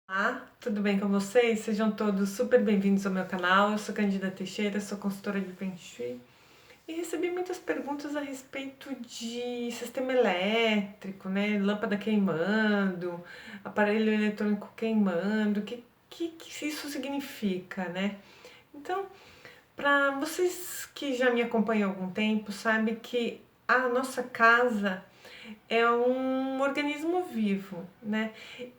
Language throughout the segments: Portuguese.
Olá, tudo bem com vocês? Sejam todos super bem-vindos ao meu canal. Eu sou Cândida Teixeira, sou consultora de Feng Shui e recebi muitas perguntas a respeito de sistema elétrico, né? Lâmpada queimando, aparelho eletrônico queimando, o que isso significa, né? Então, para vocês que já me acompanham há algum tempo, sabem que a nossa casa é um organismo vivo, né?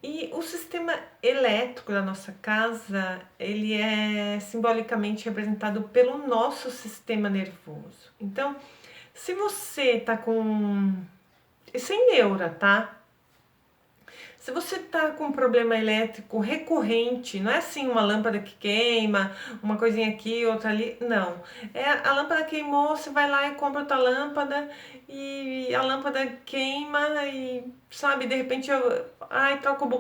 E o sistema elétrico da nossa casa, ele é simbolicamente representado pelo nosso sistema nervoso. Então, se você tá com... Isso é em neura, tá? Se você tá com um problema elétrico recorrente, não é assim uma lâmpada que queima, uma coisinha aqui, outra ali, não. É a lâmpada queimou, você vai lá e compra outra lâmpada e a lâmpada queima e, sabe, de repente ai, trocou o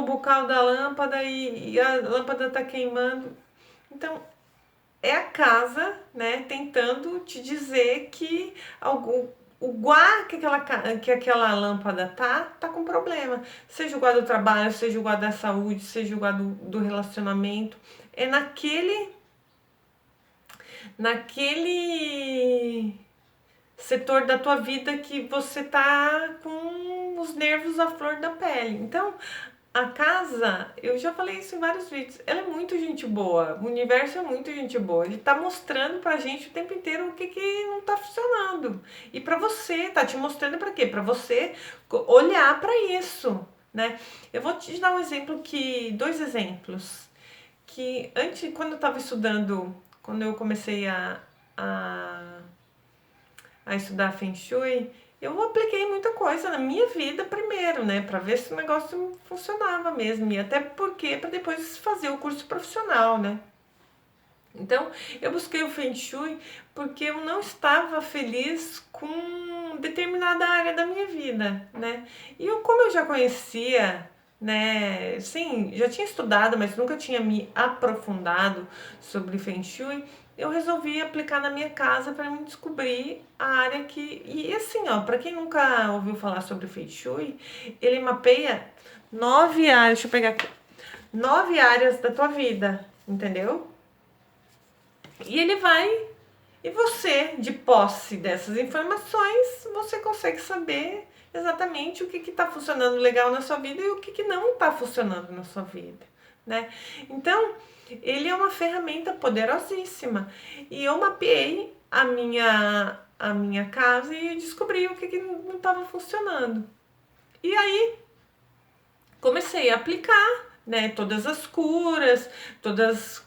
bocal da lâmpada e a lâmpada tá queimando. Então, é a casa, né, tentando te dizer que o guar que aquela lâmpada tá com problema. Seja o guar do trabalho, seja o guar da saúde, seja o guar do relacionamento. É naquele setor da tua vida que você tá com os nervos à flor da pele. Então, a casa, eu já falei isso em vários vídeos, ela é muito gente boa, o universo é muito gente boa, ele tá mostrando pra gente o tempo inteiro o que não tá funcionando. E pra você, tá te mostrando pra quê? Pra você olhar pra isso, né? Eu vou te dar um exemplo dois exemplos, que antes, quando eu tava estudando, quando eu comecei a a estudar Feng Shui, eu apliquei muita coisa na minha vida primeiro, né, para ver se o negócio funcionava mesmo, e até porque para depois fazer o curso profissional, né. Então, eu busquei o Feng Shui porque eu não estava feliz com determinada área da minha vida, né. E como eu já conhecia, né, sim, já tinha estudado, mas nunca tinha me aprofundado sobre Feng Shui, eu resolvi aplicar na minha casa para mim descobrir a área que... E assim, ó, para quem nunca ouviu falar sobre Feng Shui, ele mapeia 9 áreas, deixa eu pegar aqui, 9 áreas da tua vida, entendeu? E ele vai, e você, de posse dessas informações, você consegue saber exatamente o que está funcionando legal na sua vida e o que não está funcionando na sua vida, né? Então, ele é uma ferramenta poderosíssima. E eu mapeei a minha casa e descobri o que não estava funcionando. E aí, comecei a aplicar, né, todas as curas, todas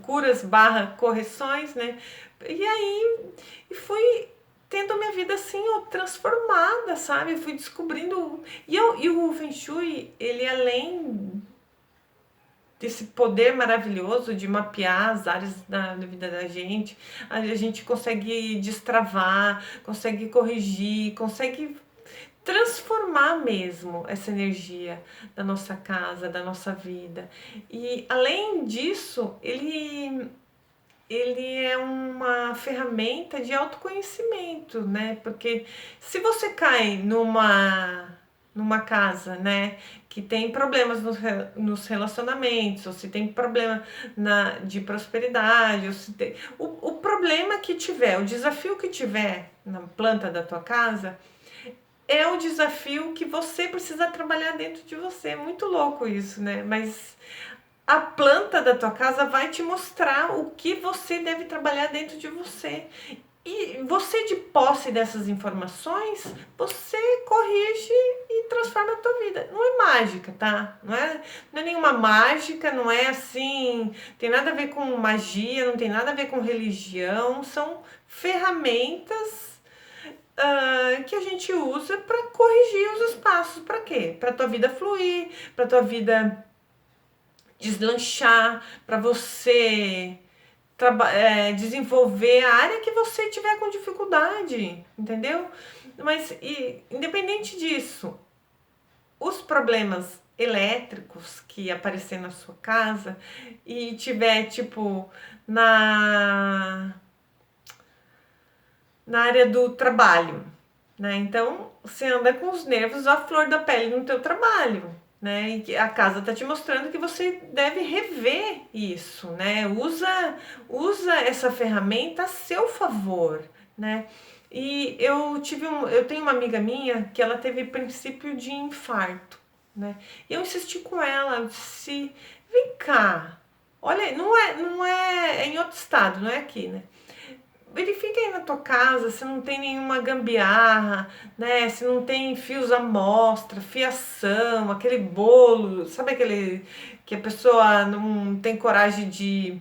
curas barra correções, né? E aí fui tendo a minha vida assim, ó, transformada, sabe? Eu fui descobrindo. E o Feng Shui, ele além desse poder maravilhoso de mapear as áreas da vida da gente, a gente consegue destravar, consegue corrigir, consegue transformar mesmo essa energia da nossa casa, da nossa vida. E além disso, ele é uma ferramenta de autoconhecimento, né? Porque se você cai numa casa, né, que tem problemas nos relacionamentos, ou se tem problema de prosperidade, ou se tem, o problema que tiver, o desafio que tiver na planta da tua casa, é o desafio que você precisa trabalhar dentro de você. É muito louco isso, né? Mas a planta da tua casa vai te mostrar o que você deve trabalhar dentro de você. E você, de posse dessas informações, você corrige e transforma a tua vida. Não é mágica, tá? Não é nenhuma mágica, não é assim, tem nada a ver com magia, não tem nada a ver com religião, são ferramentas que a gente usa para corrigir os espaços. Para quê? Para tua vida fluir, para tua vida deslanchar, para você desenvolver a área que você tiver com dificuldade, entendeu? Mas independente disso, os problemas elétricos que aparecer na sua casa e tiver tipo na área do trabalho, né? Então, você anda com os nervos à flor da pele no teu trabalho, né? E que a casa tá te mostrando que você deve rever isso, né? Usa essa ferramenta a seu favor, né? E eu tenho uma amiga minha que ela teve princípio de infarto, né? E eu insisti com ela, eu disse, vem cá, olha, é em outro estado, não é aqui, né? Verifica aí na tua casa se não tem nenhuma gambiarra, né? Se não tem fios à mostra, fiação, aquele bolo, sabe aquele que a pessoa não tem coragem de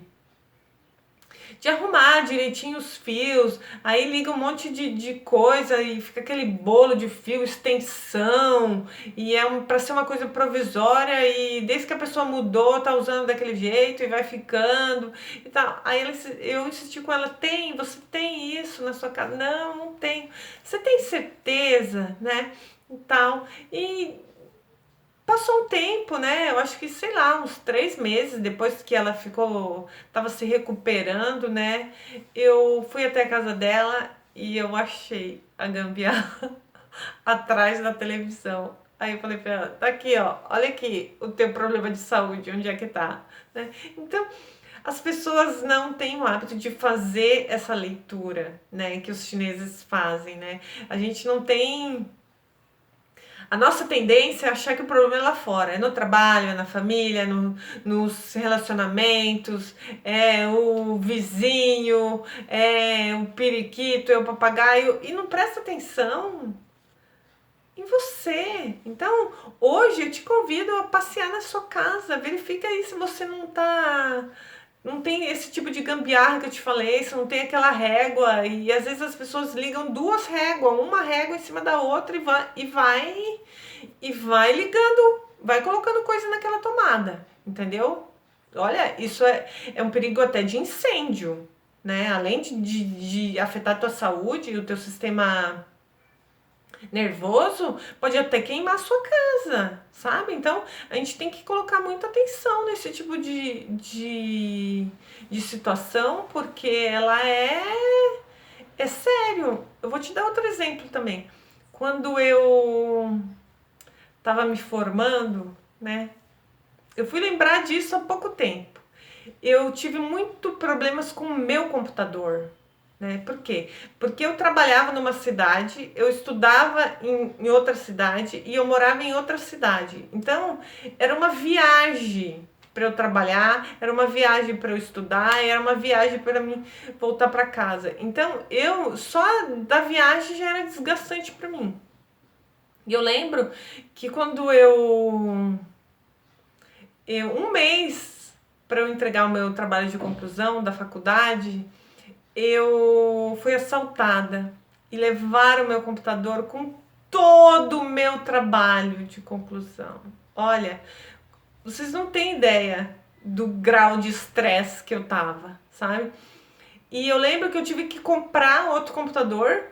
arrumar direitinho os fios, aí liga um monte de coisa e fica aquele bolo de fio, extensão, e para ser uma coisa provisória e desde que a pessoa mudou, tá usando daquele jeito e vai ficando e tal. Eu insisti com ela, você tem isso na sua casa? Não, não tenho. Você tem certeza, né? E tal. E passou um tempo, né? Eu acho que, sei lá, uns 3 meses depois que ela tava se recuperando, né? Eu fui até a casa dela e eu achei a gambiarra atrás da televisão. Aí eu falei pra ela, tá aqui, ó, olha aqui o teu problema de saúde, onde é que tá, né? Então, as pessoas não têm o hábito de fazer essa leitura, né, que os chineses fazem, né? A gente não tem a nossa tendência é achar que o problema é lá fora, é no trabalho, é na família, nos relacionamentos, é o vizinho, é o periquito, é o papagaio, e não presta atenção em você. Então, hoje eu te convido a passear na sua casa, verifica aí se você não tem esse tipo de gambiarra que eu te falei, se não tem aquela régua, e às vezes as pessoas ligam duas réguas, uma régua em cima da outra e vai ligando, vai colocando coisa naquela tomada, entendeu? Olha, isso é um perigo até de incêndio, né? Além de afetar a tua saúde e o teu sistema nervoso, pode até queimar a sua casa, sabe? Então, a gente tem que colocar muita atenção nesse tipo de situação, porque ela é sério. Eu vou te dar outro exemplo também. Quando eu estava me formando, né? Eu fui lembrar disso há pouco tempo. Eu tive muito problemas com o meu computador, né? Por quê? Porque eu trabalhava numa cidade, eu estudava em outra cidade e eu morava em outra cidade. Então, era uma viagem para eu trabalhar, era uma viagem para eu estudar, era uma viagem para mim voltar para casa. Então, eu só da viagem já era desgastante para mim. E eu lembro que quando um mês para eu entregar o meu trabalho de conclusão da faculdade, eu fui assaltada e levaram o meu computador com todo o meu trabalho de conclusão. Olha, vocês não têm ideia do grau de estresse que eu tava, sabe? E eu lembro que eu tive que comprar outro computador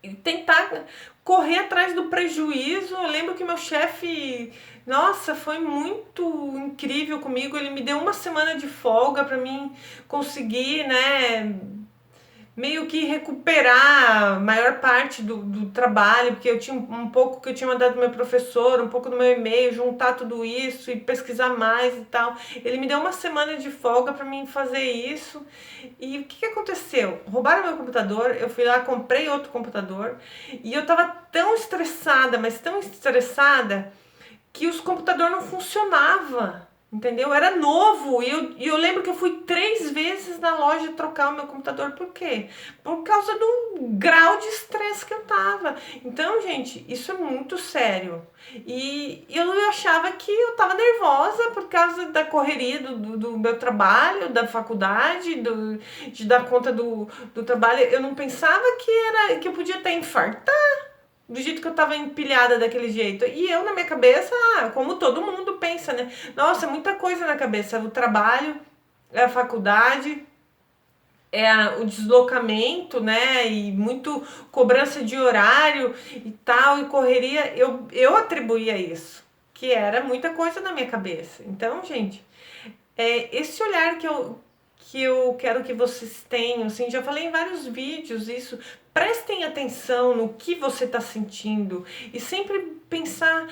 e tentar correr atrás do prejuízo. Eu lembro que meu chefe, nossa, foi muito incrível comigo. Ele me deu uma semana de folga para mim conseguir, né, meio que recuperar a maior parte do trabalho, porque eu tinha um pouco que eu tinha mandado do meu professor, um pouco do meu e-mail, juntar tudo isso e pesquisar mais e tal. Ele me deu uma semana de folga para mim fazer isso. E o que aconteceu? Roubaram meu computador, eu fui lá, comprei outro computador e eu tava tão estressada, mas tão estressada, que os computadores não funcionavam. Entendeu? Era novo e eu lembro que eu fui 3 vezes na loja trocar o meu computador. Por quê? Por causa do grau de estresse que eu tava. Então, gente, isso é muito sério. E eu achava que eu tava nervosa por causa da correria do meu trabalho, da faculdade, de dar conta do trabalho. Eu não pensava que eu podia até infartar do jeito que eu tava empilhada daquele jeito. E eu, na minha cabeça, como todo mundo pensa, né? Nossa, muita coisa na cabeça. O trabalho, é a faculdade, o deslocamento, né? E muito cobrança de horário e tal, e correria. Eu atribuía isso, que era muita coisa na minha cabeça. Então, gente, esse olhar que eu quero que vocês tenham, assim, já falei em vários vídeos isso, prestem atenção no que você está sentindo e sempre pensar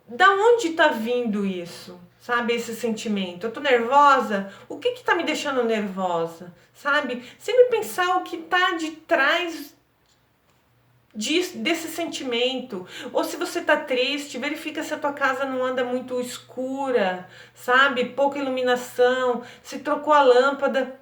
da onde tá vindo isso? Sabe, esse sentimento? Eu tô nervosa? O que que tá me deixando nervosa? Sabe? Sempre pensar o que tá de trás desse sentimento. Ou se você tá triste, verifica se a tua casa não anda muito escura, sabe? Pouca iluminação, se trocou a lâmpada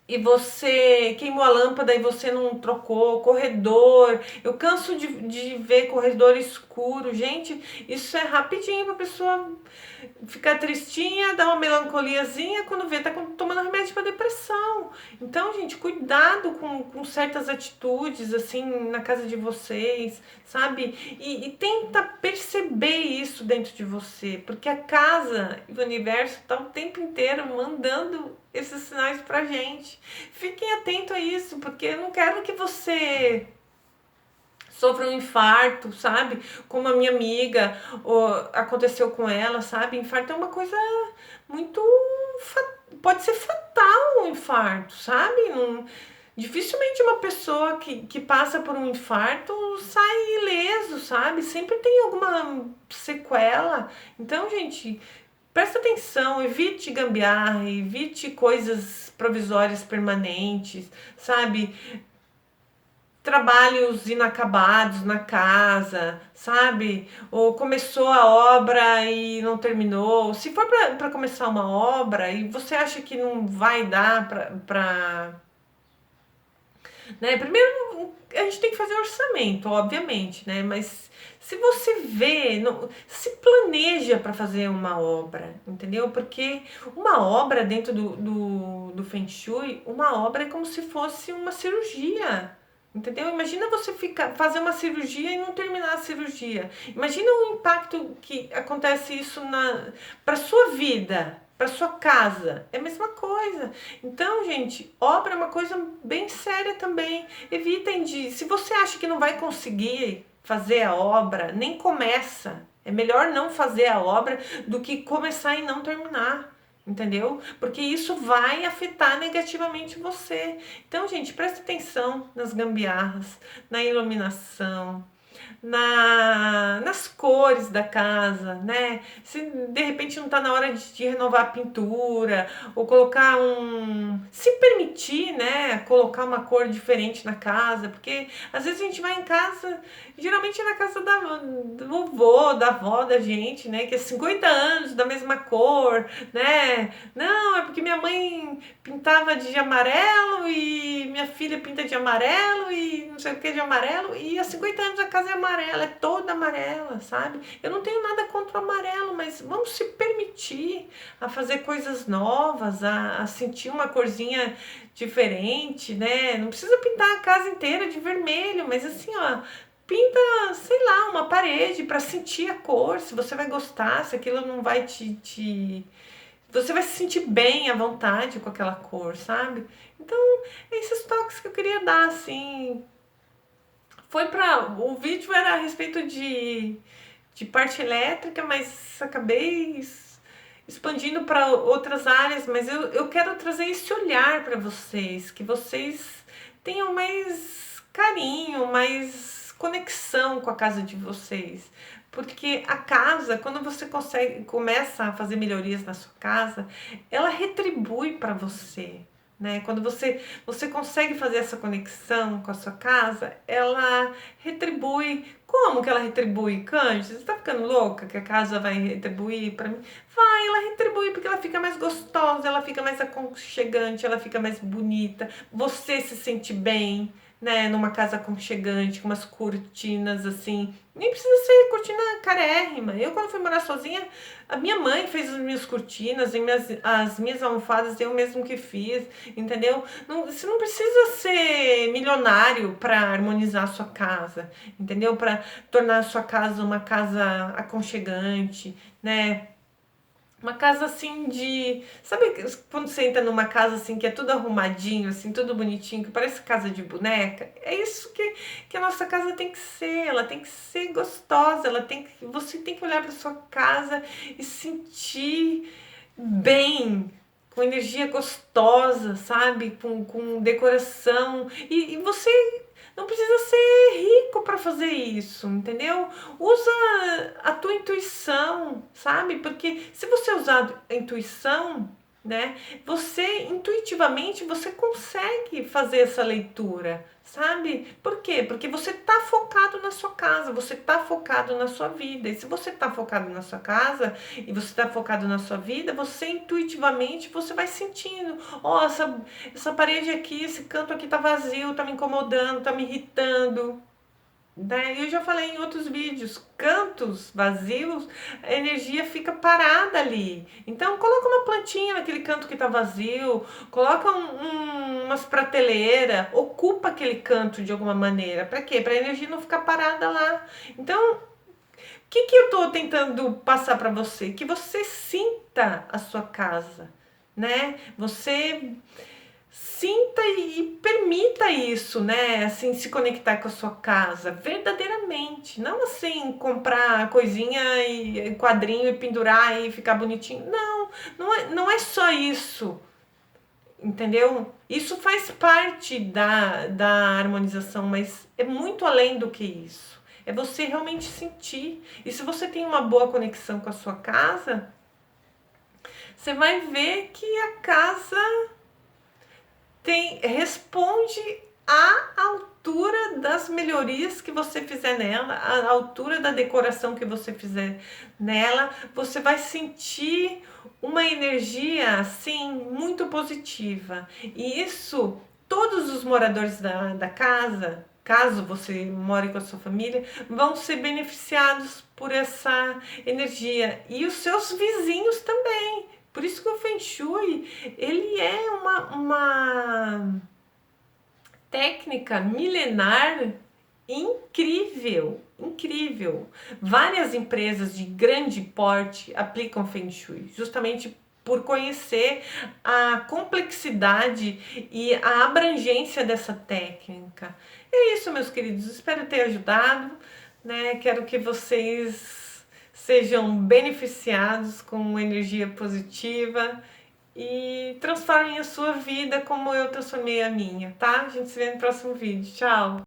e você queimou a lâmpada e você não trocou, corredor. Eu canso de ver corredor escuro. Gente, isso é rapidinho pra pessoa ficar tristinha, dar uma melancoliazinha, quando vê, tá tomando remédio para depressão. Então, gente, cuidado com certas atitudes, assim, na casa de vocês, sabe? E tenta perceber isso dentro de você, porque a casa e o universo tá o tempo inteiro mandando esses sinais pra gente. Fiquem atentos a isso, porque eu não quero que você sofra um infarto, sabe? Como a minha amiga aconteceu com ela, sabe? Infarto é uma coisa muito. Pode ser fatal um infarto, sabe? Não, dificilmente uma pessoa que passa por um infarto sai ileso, sabe? Sempre tem alguma sequela. Então, gente, presta atenção, evite gambiarra, evite coisas provisórias permanentes, sabe? Trabalhos inacabados na casa, sabe? Ou começou a obra e não terminou. Se for para começar uma obra e você acha que não vai dar para, né? Primeiro a gente tem que fazer orçamento, obviamente, né? Mas se você vê, se planeja para fazer uma obra, entendeu? Porque uma obra dentro do Feng Shui, uma obra é como se fosse uma cirurgia. Entendeu? Imagina você fazer uma cirurgia e não terminar a cirurgia. Imagina o impacto que acontece isso para sua vida, para sua casa. É a mesma coisa. Então, gente, obra é uma coisa bem séria também. Evitem se você acha que não vai conseguir fazer a obra, nem começa. É melhor não fazer a obra do que começar e não terminar. Entendeu? Porque isso vai afetar negativamente você. Então, gente, presta atenção nas gambiarras, na iluminação, nas cores da casa, né? Se de repente não está na hora de renovar a pintura, ou colocar se permitir, né? Colocar uma cor diferente na casa, porque às vezes a gente vai em casa, geralmente é na casa do vovô, da avó da gente, né? Que é 50 anos da mesma cor, né? Não, é porque minha mãe pintava de amarelo e minha filha pinta de amarelo e não sei o que de amarelo, e há 50 anos a casa é amarela, é toda amarela, sabe? Eu não tenho nada contra o amarelo, mas vamos se permitir a fazer coisas novas, a sentir uma corzinha diferente, né? Não precisa pintar a casa inteira de vermelho, mas assim, ó, pinta, sei lá, uma parede para sentir a cor, se você vai gostar, se aquilo não vai você vai se sentir bem à vontade com aquela cor, sabe? Então, esses toques que eu queria dar, assim. O vídeo era a respeito de parte elétrica, mas acabei expandindo para outras áreas, mas eu quero trazer esse olhar para vocês, que vocês tenham mais carinho, mais conexão com a casa de vocês. Porque a casa, quando você começa a fazer melhorias na sua casa, ela retribui para você, né? Quando você consegue fazer essa conexão com a sua casa, ela retribui. Como que ela retribui, Cândido? Você tá ficando louca que a casa vai retribuir para mim? Vai, ela retribui porque ela fica mais gostosa, ela fica mais aconchegante, ela fica mais bonita. Você se sente bem, né? Numa casa aconchegante, com umas cortinas assim. Nem precisa ser cortina carérrima. Eu, quando fui morar sozinha, a minha mãe fez as minhas cortinas, as minhas almofadas, eu mesmo que fiz, entendeu? Você não precisa ser milionário para harmonizar a sua casa, entendeu? Para tornar a sua casa uma casa aconchegante, né? Uma casa assim de. Sabe quando você entra numa casa assim que é tudo arrumadinho, assim, tudo bonitinho, que parece casa de boneca? É isso que a nossa casa tem que ser. Ela tem que ser gostosa. Você tem que olhar para sua casa e sentir bem, com energia gostosa, sabe? Com decoração. E você não precisa ser rico para fazer isso, entendeu? Usa a tua intuição, sabe? Porque se você usar a intuição, né, você intuitivamente você consegue fazer essa leitura, sabe? Por quê? Porque você tá focado na sua casa, você tá focado na sua vida. E se você tá focado na sua casa e você tá focado na sua vida, você intuitivamente você vai sentindo, ó, essa parede aqui, esse canto aqui tá vazio, tá me incomodando, tá me irritando. Daí eu já falei em outros vídeos, cantos vazios, a energia fica parada ali. Então coloca uma plantinha naquele canto que tá vazio, coloca umas prateleiras, ocupa aquele canto de alguma maneira. Para quê? Para a energia não ficar parada lá. Então, o que eu tô tentando passar para você? Que você sinta a sua casa, né? Você sinta e permita isso, né? Assim, se conectar com a sua casa verdadeiramente. Não assim, comprar coisinha e quadrinho e pendurar e ficar bonitinho. Não, não é só isso, entendeu? Isso faz parte da harmonização, mas é muito além do que isso. É você realmente sentir. E se você tem uma boa conexão com a sua casa, você vai ver que a casa responde à altura das melhorias que você fizer nela, à altura da decoração que você fizer nela, você vai sentir uma energia assim muito positiva. E isso todos os moradores da casa, caso você more com a sua família, vão ser beneficiados por essa energia, e os seus vizinhos também. Por isso que o Feng Shui, ele é uma técnica milenar incrível, incrível. Várias empresas de grande porte aplicam Feng Shui, justamente por conhecer a complexidade e a abrangência dessa técnica. É isso, meus queridos. Espero ter ajudado, né? Quero que vocês sejam beneficiados com energia positiva e transformem a sua vida como eu transformei a minha, tá? A gente se vê no próximo vídeo. Tchau!